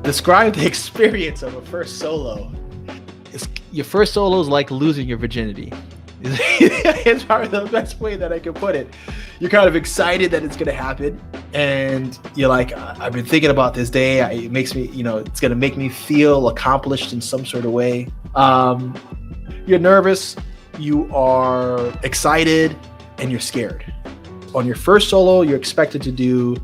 Describe the experience of a first solo. Your first solo is like losing your virginity. It's probably the best way that I can put it. You're kind of excited that it's going to happen, and you're like, I've been thinking about this day. It makes me, it's going to make me feel accomplished in some sort of way. You're nervous, you are excited, and you're scared. On your first solo, you're expected to do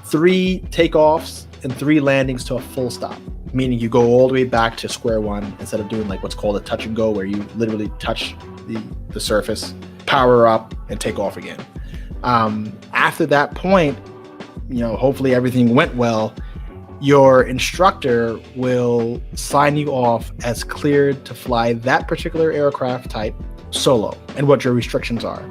3 takeoffs and 3 landings to a full stop, meaning you go all the way back to square one instead of doing like what's called a touch and go, where you literally touch the surface, power up, and take off again. After that point, hopefully everything went well. Your instructor will sign you off as cleared to fly that particular aircraft type solo, and what your restrictions are.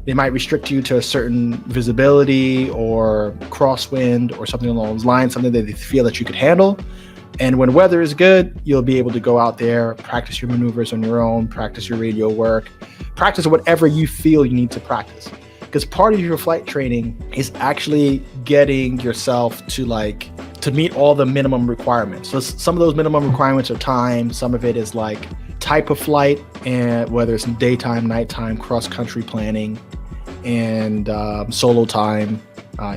They might restrict you to a certain visibility or crosswind or something along those lines, something that they feel that you could handle. And when weather is good, you'll be able to go out there, practice your maneuvers on your own, practice your radio work, practice whatever you feel you need to practice. Because part of your flight training is actually getting yourself to meet all the minimum requirements. So some of those minimum requirements are time. Some of it is like type of flight, and whether it's daytime, nighttime, cross-country planning, and solo time,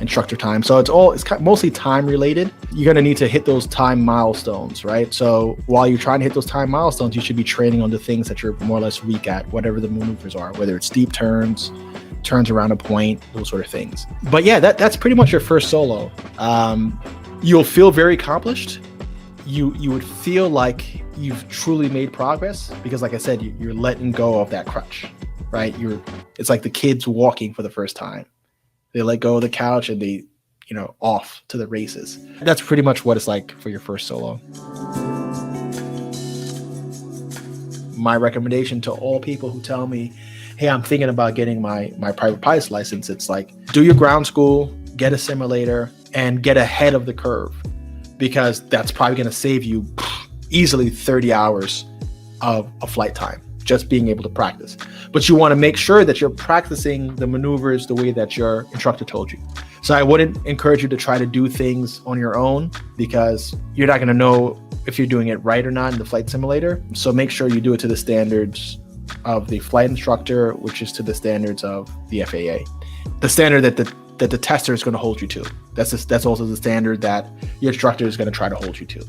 instructor time. So it's mostly time related. You're going to need to hit those time milestones, right? So while you're trying to hit those time milestones, you should be training on the things that you're more or less weak at, whatever the maneuvers are, whether it's steep turns around a point, those sort of things. But yeah, that's pretty much your first solo. You'll feel very accomplished. You would feel like you've truly made progress because, like I said, you're letting go of that crutch, right? It's like the kids walking for the first time. They let go of the couch and they, off to the races. That's pretty much what it's like for your first solo. My recommendation to all people who tell me, hey, I'm thinking about getting my private pilot's license, it's like, do your ground school, get a simulator, and get ahead of the curve, because that's probably going to save you easily 30 hours of flight time, just being able to practice. But you want to make sure that you're practicing the maneuvers the way that your instructor told you. So I wouldn't encourage you to try to do things on your own, because you're not going to know if you're doing it right or not in the flight simulator. So make sure you do it to the standards of the flight instructor, which is to the standards of the FAA. The standard that the tester is going to hold you to. That's also the standard that your instructor is going to try to hold you to.